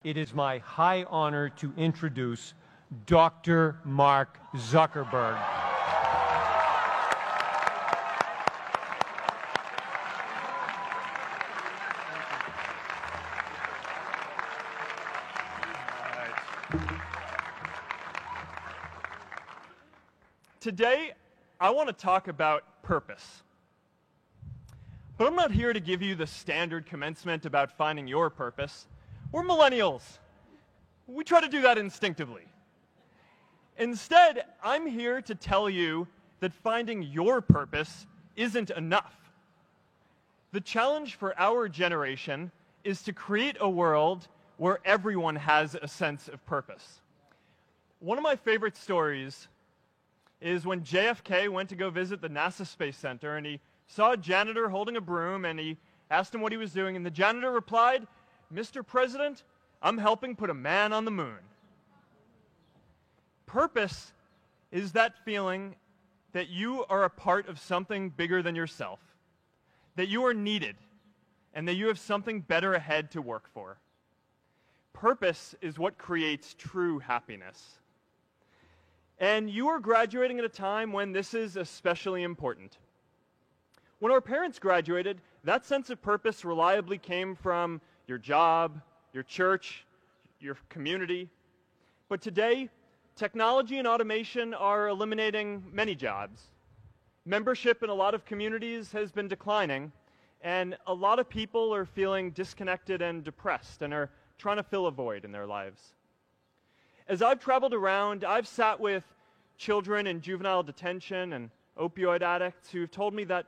it is my high honor to introduce Dr. Mark Zuckerberg. Today, I want to talk about purpose. But I'm not here to give you the standard commencement about finding your purpose. We're millennials. We try to do that instinctively. Instead, I'm here to tell you that finding your purpose isn't enough. The challenge for our generation is to create a world where everyone has a sense of purpose. One of my favorite stories is when JFK went to go visit the NASA Space Center, and he saw a janitor holding a broom, and he asked him what he was doing, and the janitor replied, "Mr. President, I'm helping put a man on the moon." Purpose is that feeling that you are a part of something bigger than yourself, that you are needed, and that you have something better ahead to work for. Purpose is what creates true happiness. And you are graduating at a time when this is especially important. When our parents graduated, that sense of purpose reliably came from your job, your church, your community. But today, technology and automation are eliminating many jobs. Membership in a lot of communities has been declining, and a lot of people are feeling disconnected and depressed and are trying to fill a void in their lives. As I've traveled around, I've sat with children in juvenile detention and opioid addicts who've told me that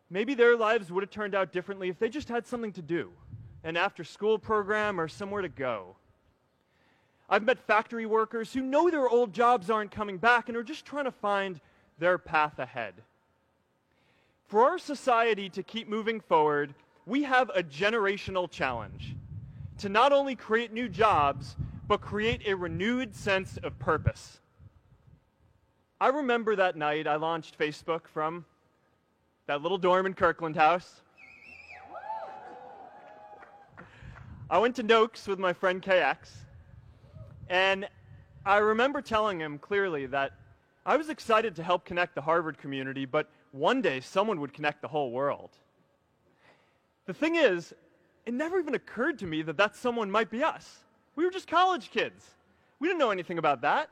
maybe their lives would have turned out differently if they just had something to do, an after-school program or somewhere to go. I've met factory workers who know their old jobs aren't coming back and are just trying to find their path ahead. For our society to keep moving forward, we have a generational challenge to not only create new jobs, but create a renewed sense of purpose. I remember that night I launched Facebook from that little dorm in Kirkland House. I went to Noakes with my friend KX, and I remember telling him clearly that I was excited to help connect the Harvard community, but one day someone would connect the whole world. The thing is, it never even occurred to me that that someone might be us. We were just college kids. We didn't know anything about that.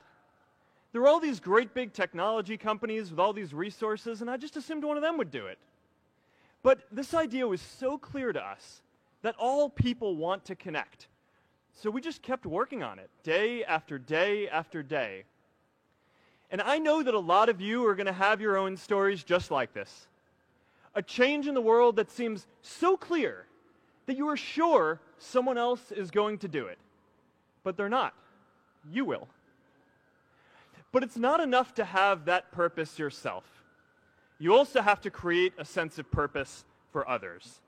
There were all these great big technology companies with all these resources, and I just assumed one of them would do it. But this idea was so clear to us that all people want to connect. So we just kept working on it, day after day after day. And I know that a lot of you are going to have your own stories just like this. A change in the world that seems so clear that you are sure someone else is going to do it. But they're not. You will. But it's not enough to have that purpose yourself. You also have to create a sense of purpose for others.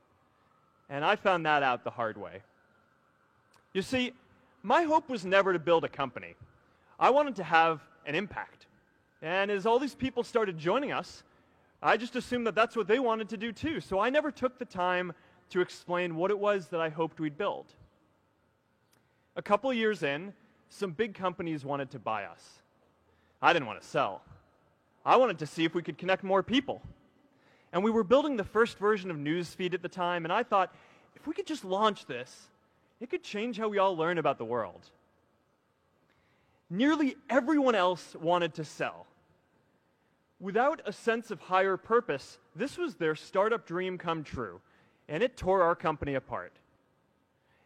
And I found that out the hard way. You see, my hope was never to build a company. I wanted to have an impact. And as all these people started joining us, I just assumed that that's what they wanted to do too. So I never took the time to explain what it was that I hoped we'd build. A couple years in, some big companies wanted to buy us. I didn't want to sell. I wanted to see if we could connect more people. And we were building the first version of Newsfeed at the time, and I thought, if we could just launch this, it could change how we all learn about the world. Nearly everyone else wanted to sell. Without a sense of higher purpose, this was their startup dream come true, and it tore our company apart.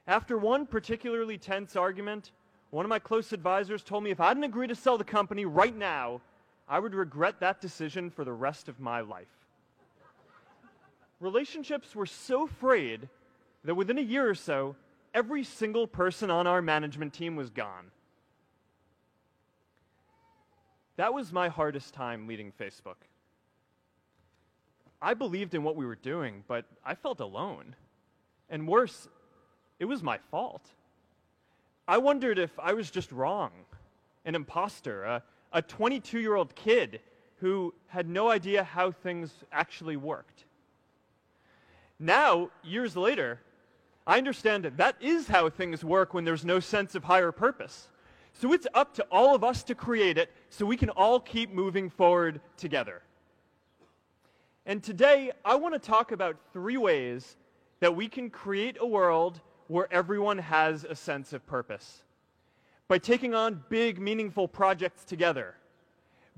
After one particularly tense argument, one of my close advisors told me if I didn't agree to sell the company right now, I would regret that decision for the rest of my life. Relationships were so frayed that within a year or so, every single person on our management team was gone. That was my hardest time leading Facebook. I believed in what we were doing, but I felt alone. And worse, it was my fault. I wondered if I was just wrong, an imposter, a 22-year-old kid who had no idea how things actually worked. Now, years later, I understand that that is how things work when there's no sense of higher purpose. So it's up to all of us to create it so we can all keep moving forward together. And today, I want to talk about 3 ways that we can create a world where everyone has a sense of purpose. By taking on big, meaningful projects together.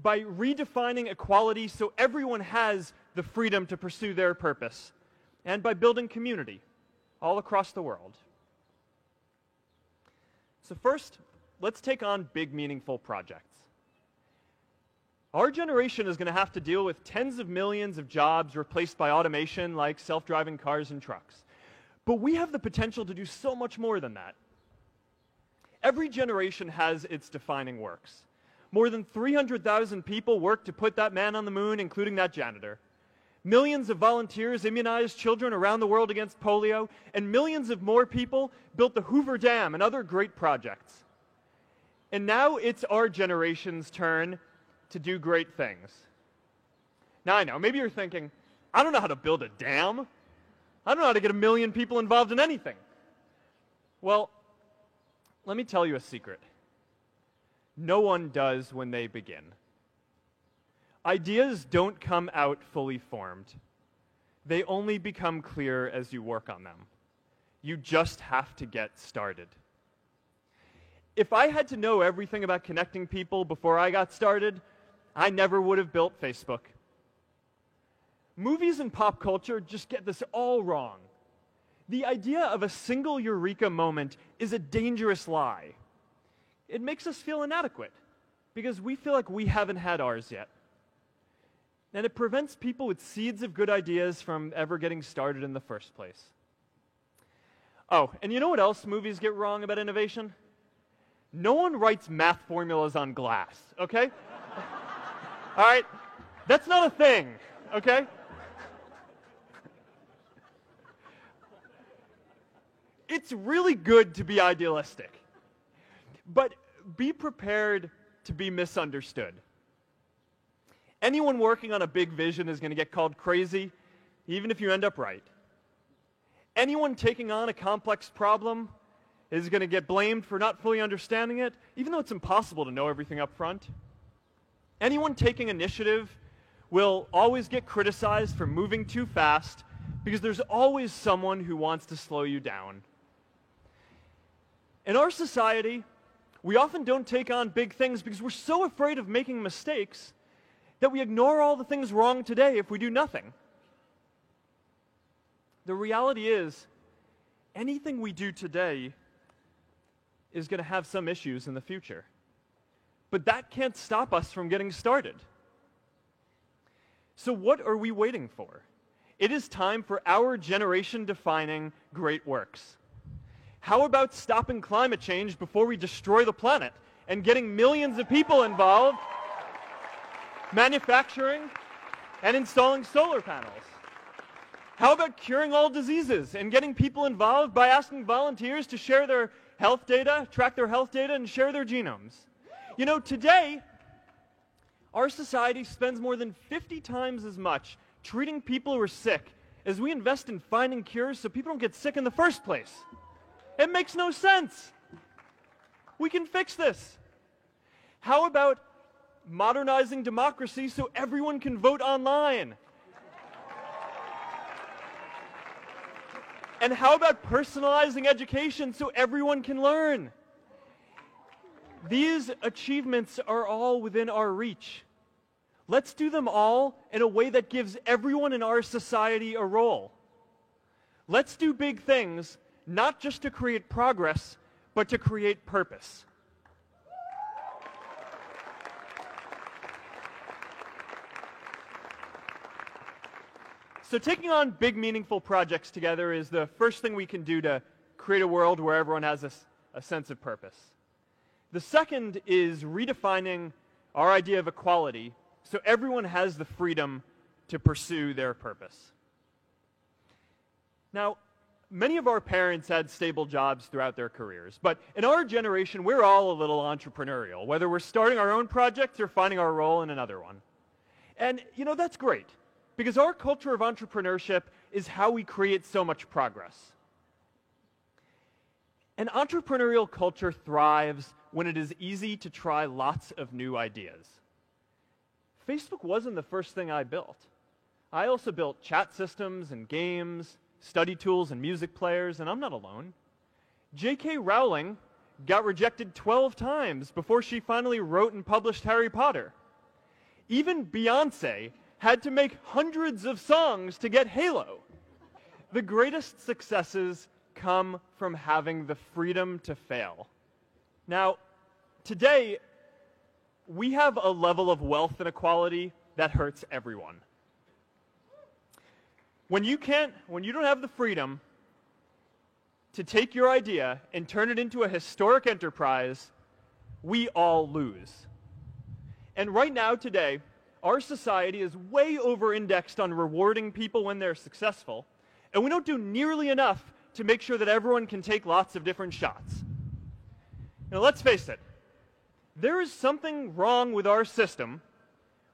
By redefining equality so everyone has the freedom to pursue their purpose. And by building community all across the world. So first, let's take on big, meaningful projects. Our generation is going to have to deal with tens of millions of jobs replaced by automation like self-driving cars and trucks. But we have the potential to do so much more than that. Every generation has its defining works. More than 300,000 people worked to put that man on the moon, including that janitor. Millions of volunteers immunized children around the world against polio, and millions of more people built the Hoover Dam and other great projects. And now it's our generation's turn to do great things. Now I know, maybe you're thinking, I don't know how to build a dam. I don't know how to get 1 million people involved in anything. Well, let me tell you a secret. No one does when they begin. Ideas don't come out fully formed. They only become clear as you work on them. You just have to get started. If I had to know everything about connecting people before I got started, I never would have built Facebook. Movies and pop culture just get this all wrong. The idea of a single eureka moment is a dangerous lie. It makes us feel inadequate because we feel like we haven't had ours yet. And it prevents people with seeds of good ideas from ever getting started in the first place. Oh, and you know what else movies get wrong about innovation? No one writes math formulas on glass, okay? All right? That's not a thing, okay? It's really good to be idealistic, but be prepared to be misunderstood. Anyone working on a big vision is going to get called crazy, even if you end up right. Anyone taking on a complex problem is going to get blamed for not fully understanding it, even though it's impossible to know everything up front. Anyone taking initiative will always get criticized for moving too fast because there's always someone who wants to slow you down. In our society, we often don't take on big things because we're so afraid of making mistakes that we ignore all the things wrong today if we do nothing. The reality is, anything we do today is going to have some issues in the future. But that can't stop us from getting started. So what are we waiting for? It is time for our generation-defining great works. How about stopping climate change before we destroy the planet and getting millions of people involved, manufacturing and installing solar panels? How about curing all diseases and getting people involved by asking volunteers to share their health data, track their health data, and share their genomes? You know, today, our society spends more than 50 times as much treating people who are sick as we invest in finding cures so people don't get sick in the first place. It makes no sense. We can fix this. How about modernizing democracy so everyone can vote online? And how about personalizing education so everyone can learn? These achievements are all within our reach. Let's do them all in a way that gives everyone in our society a role. Let's do big things, not just to create progress, but to create purpose. So taking on big, meaningful projects together is the first thing we can do to create a world where everyone has a sense of purpose. The second is redefining our idea of equality so everyone has the freedom to pursue their purpose. Now, many of our parents had stable jobs throughout their careers, but in our generation, we're all a little entrepreneurial, whether we're starting our own projects or finding our role in another one. And, you know, that's great, because our culture of entrepreneurship is how we create so much progress. An entrepreneurial culture thrives when it is easy to try lots of new ideas. Facebook wasn't the first thing I built. I also built chat systems and games, study tools and music players, and I'm not alone. J.K. Rowling got rejected 12 times before she finally wrote and published Harry Potter. Even Beyoncé had to make hundreds of songs to get Halo. The greatest successes come from having the freedom to fail. Now, today, we have a level of wealth inequality that hurts everyone. When you don't have the freedom to take your idea and turn it into a historic enterprise, we all lose. And right now, today, our society is way over-indexed on rewarding people when they're successful, and we don't do nearly enough to make sure that everyone can take lots of different shots. Now, let's face it, there is something wrong with our system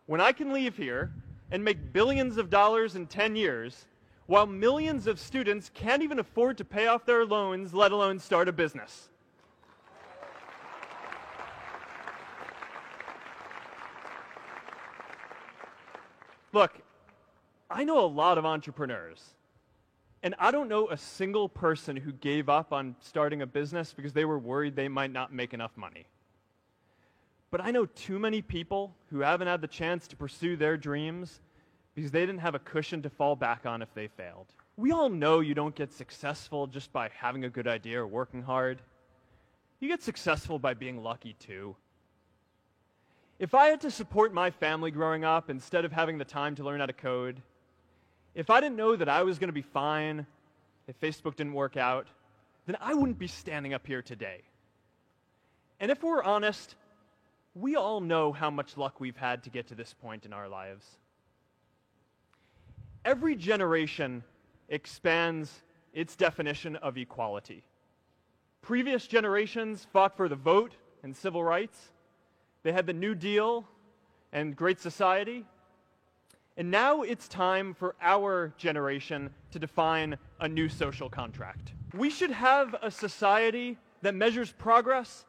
when I can leave here and make billions of dollars in 10 years, while millions of students can't even afford to pay off their loans, let alone start a business. Look, I know a lot of entrepreneurs, and I don't know a single person who gave up on starting a business because they were worried they might not make enough money. But I know too many people who haven't had the chance to pursue their dreams because they didn't have a cushion to fall back on if they failed. We all know you don't get successful just by having a good idea or working hard. You get successful by being lucky too. If I had to support my family growing up instead of having the time to learn how to code, if I didn't know that I was going to be fine if Facebook didn't work out, then I wouldn't be standing up here today. And if we're honest, we all know how much luck we've had to get to this point in our lives. Every generation expands its definition of equality. Previous generations fought for the vote and civil rights. They had the New Deal and Great Society. And now it's time for our generation to define a new social contract. We should have a society that measures progress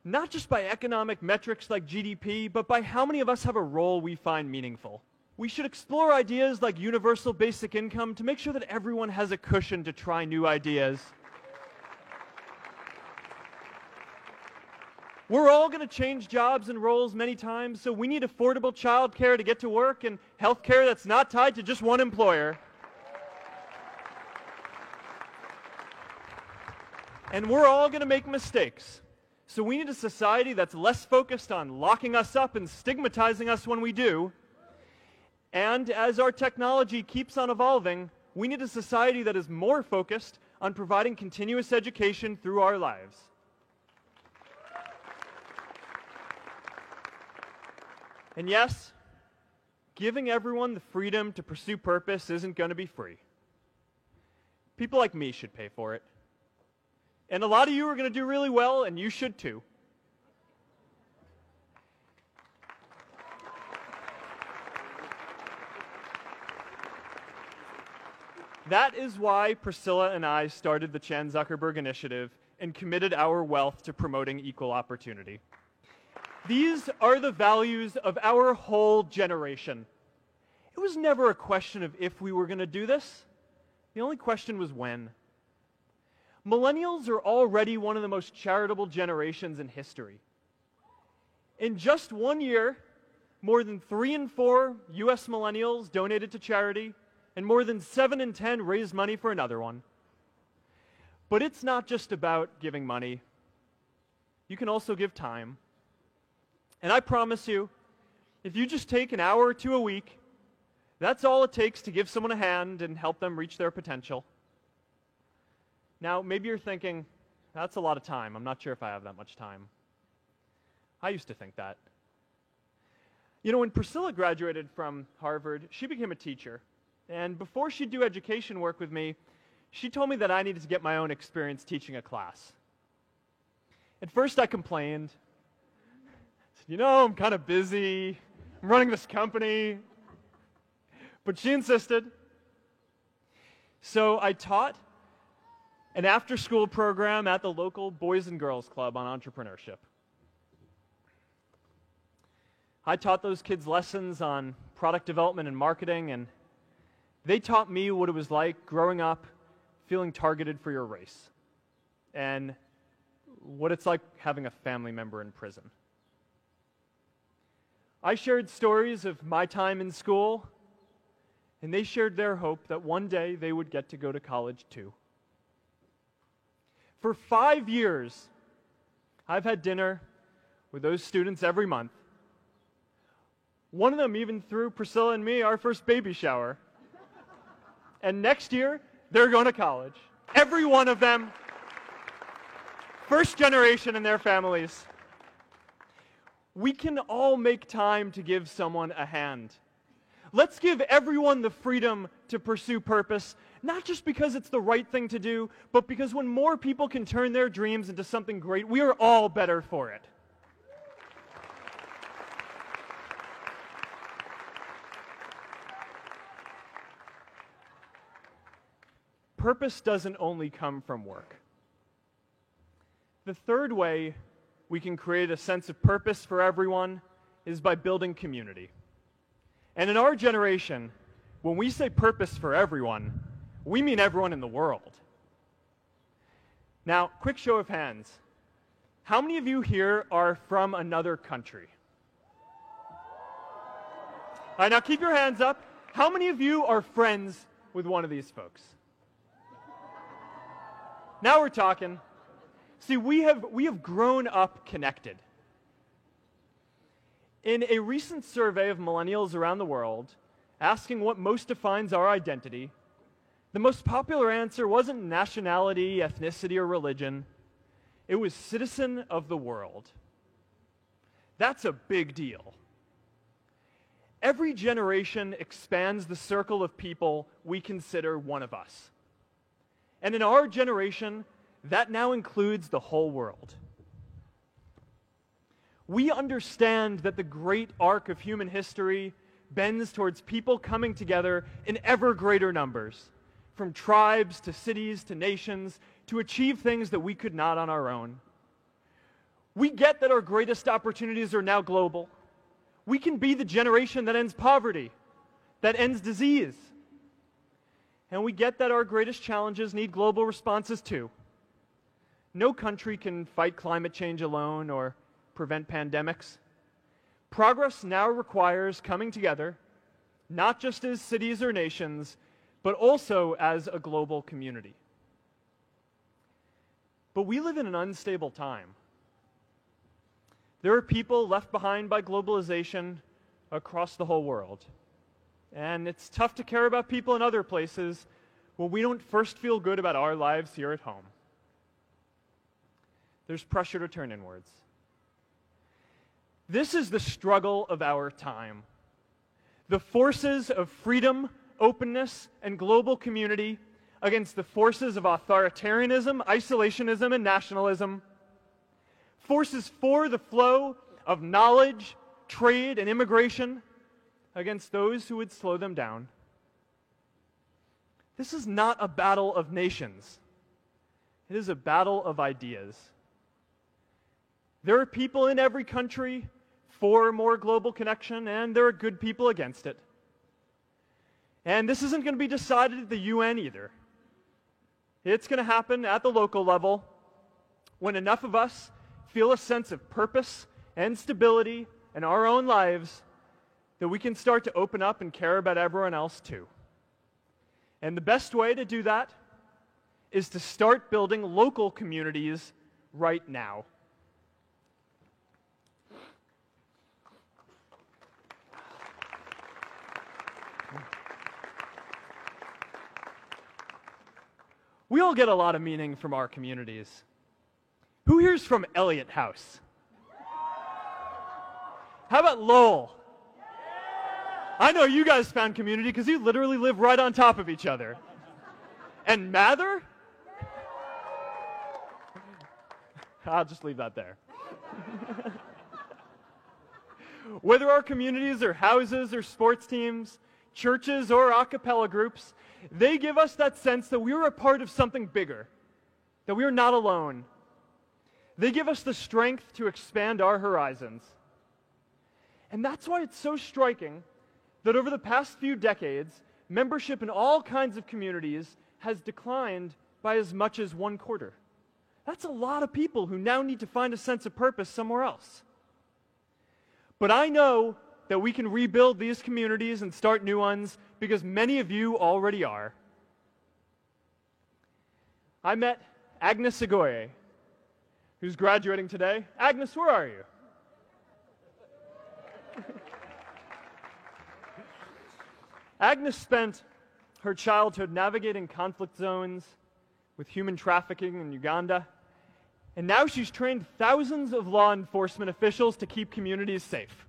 not just by economic metrics like GDP, but by how many of us have a role we find meaningful. We should explore ideas like universal basic income to make sure that everyone has a cushion to try new ideas. We're all going to change jobs and roles many times, so we need affordable childcare to get to work and healthcare that's not tied to just one employer. And we're all going to make mistakes. So we need a society that's less focused on locking us up and stigmatizing us when we do. And as our technology keeps on evolving, we need a society that is more focused on providing continuous education through our lives. And yes, giving everyone the freedom to pursue purpose isn't going to be free. People like me should pay for it. And a lot of you are going to do really well, and you should too. That is why Priscilla and I started the Chan Zuckerberg Initiative and committed our wealth to promoting equal opportunity. These are the values of our whole generation. It was never a question of if we were going to do this. The only question was when. Millennials are already one of the most charitable generations in history. In just 1 year, more than 3 in 4 US millennials donated to charity, and more than 7 in 10 raised money for another one. But it's not just about giving money. You can also give time. And I promise you, if you just take an hour or two a week, that's all it takes to give someone a hand and help them reach their potential. Now, maybe you're thinking, that's a lot of time. I'm not sure if I have that much time. I used to think that. You know, when Priscilla graduated from Harvard, she became a teacher. And before she'd do education work with me, she told me that I needed to get my own experience teaching a class. At first I complained. I said, you know, I'm kind of busy. I'm running this company. But she insisted. So I taught an after-school program at the local Boys and Girls Club on entrepreneurship. I taught those kids lessons on product development and marketing, and they taught me what it was like growing up feeling targeted for your race, and what it's like having a family member in prison. I shared stories of my time in school, and they shared their hope that one day they would get to go to college too. For 5 years, I've had dinner with those students every month. One of them even threw Priscilla and me our first baby shower. And next year, they're going to college. Every one of them, first generation in their families. We can all make time to give someone a hand. Let's give everyone the freedom to pursue purpose, not just because it's the right thing to do, but because when more people can turn their dreams into something great, we are all better for it. Purpose doesn't only come from work. The third way we can create a sense of purpose for everyone is by building community. And in our generation, when we say purpose for everyone, we mean everyone in the world. Now, quick show of hands. How many of you here are from another country? All right, now keep your hands up. How many of you are friends with one of these folks? Now we're talking. See, we have grown up connected. In a recent survey of millennials around the world, asking what most defines our identity, the most popular answer wasn't nationality, ethnicity, or religion. It was citizen of the world. That's a big deal. Every generation expands the circle of people we consider one of us. And in our generation, that now includes the whole world. We understand that the great arc of human history bends towards people coming together in ever greater numbers, from tribes to cities to nations, to achieve things that we could not on our own. We get that our greatest opportunities are now global. We can be the generation that ends poverty, that ends disease. And we get that our greatest challenges need global responses too. No country can fight climate change alone or prevent pandemics. Progress now requires coming together, not just as cities or nations, but also as a global community. But we live in an unstable time. There are people left behind by globalization across the whole world. And it's tough to care about people in other places when we don't first feel good about our lives here at home. There's pressure to turn inwards. This is the struggle of our time. The forces of freedom, openness, and global community against the forces of authoritarianism, isolationism, and nationalism. Forces for the flow of knowledge, trade, and immigration against those who would slow them down. This is not a battle of nations. It is a battle of ideas. There are people in every country for more global connection, and there are good people against it. And this isn't going to be decided at the UN either. It's going to happen at the local level when enough of us feel a sense of purpose and stability in our own lives that we can start to open up and care about everyone else too. And the best way to do that is to start building local communities right now. We all get a lot of meaning from our communities. Who here's from Elliott House? How about Lowell? I know you guys found community because you literally live right on top of each other. And Mather? I'll just leave that there. Whether our communities are houses or sports teams, churches or a cappella groups, they give us that sense that we are a part of something bigger, that we are not alone. They give us the strength to expand our horizons. And that's why it's so striking that over the past few decades, membership in all kinds of communities has declined by as much as 1/4. That's a lot of people who now need to find a sense of purpose somewhere else. But I know that we can rebuild these communities and start new ones because many of you already are. I met Agnes Segoye, who's graduating today. Agnes, where are you? Agnes spent her childhood navigating conflict zones with human trafficking in Uganda, and now she's trained thousands of law enforcement officials to keep communities safe.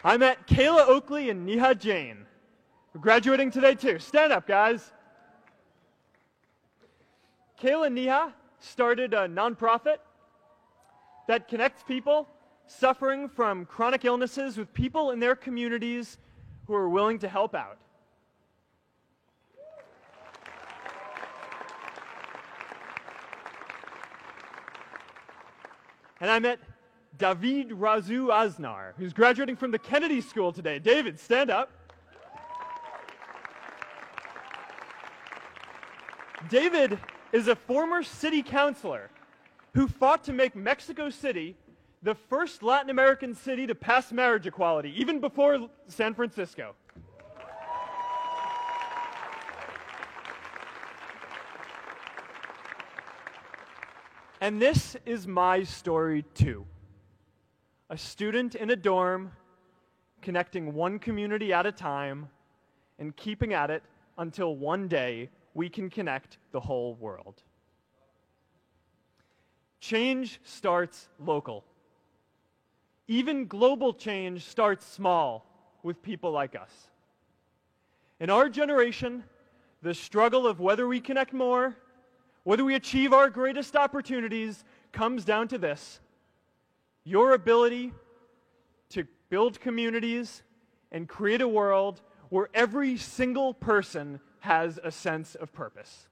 I met Kayla Oakley and Neha Jain, who are graduating today too. Stand up, guys. Kayla and Neha started a nonprofit that connects people suffering from chronic illnesses with people in their communities who are willing to help out. And I met David Razu Aznar, who's graduating from the Kennedy School today. David, stand up. David is a former city councilor who fought to make Mexico City the first Latin American city to pass marriage equality, even before San Francisco. And this is my story too. A student in a dorm, connecting one community at a time, and keeping at it until one day we can connect the whole world. Change starts local. Even global change starts small with people like us. In our generation, the struggle of whether we connect more, whether we achieve our greatest opportunities, comes down to this: your ability to build communities and create a world where every single person has a sense of purpose.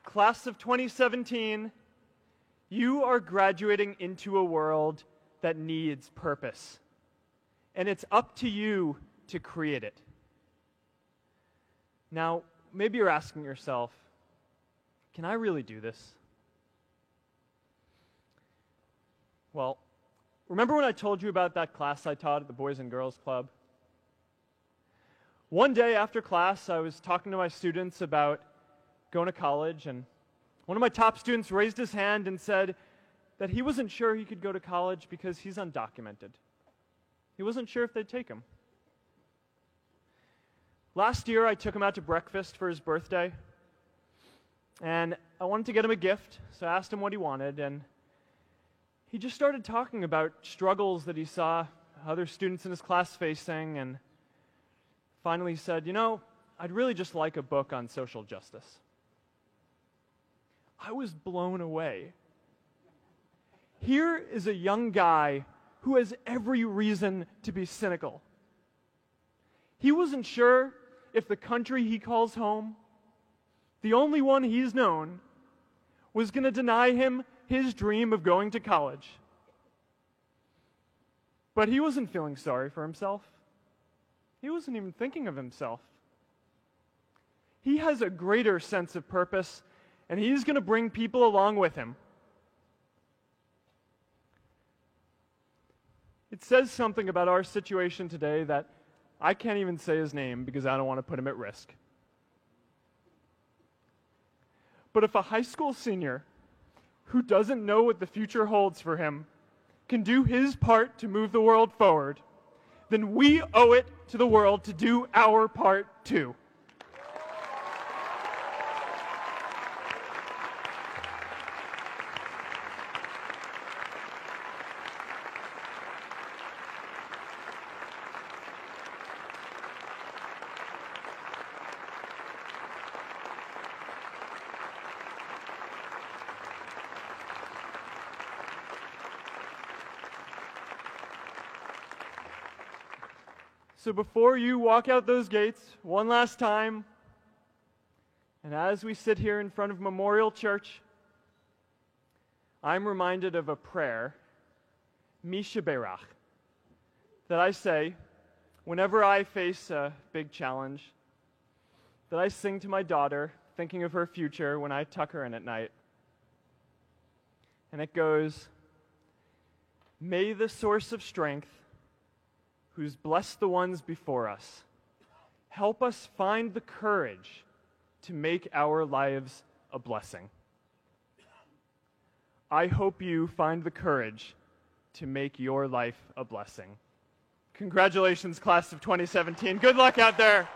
Class of 2017, you are graduating into a world that needs purpose. And it's up to you to create it. Now, maybe you're asking yourself, can I really do this? Well, remember when I told you about that class I taught at the Boys and Girls Club? One day after class, I was talking to my students about going to college, and one of my top students raised his hand and said that he wasn't sure he could go to college because he's undocumented. He wasn't sure if they'd take him. Last year, I took him out to breakfast for his birthday, and I wanted to get him a gift, so I asked him what he wanted, and he just started talking about struggles that he saw other students in his class facing, and finally said, you know, I'd really just like a book on social justice. I was blown away. Here is a young guy who has every reason to be cynical. He wasn't sure if the country he calls home, the only one he's known, was going to deny him his dream of going to college. But he wasn't feeling sorry for himself. He wasn't even thinking of himself. He has a greater sense of purpose, and he's going to bring people along with him. It says something about our situation today that I can't even say his name because I don't want to put him at risk. But if a high school senior who doesn't know what the future holds for him can do his part to move the world forward, then we owe it to the world to do our part too. So before you walk out those gates one last time, and as we sit here in front of Memorial Church, I'm reminded of a prayer, Misha Berach, that I say whenever I face a big challenge, that I sing to my daughter, thinking of her future when I tuck her in at night. And it goes, "May the source of strength, who's blessed the ones before us, help us find the courage to make our lives a blessing." I hope you find the courage to make your life a blessing. Congratulations, class of 2017. Good luck out there.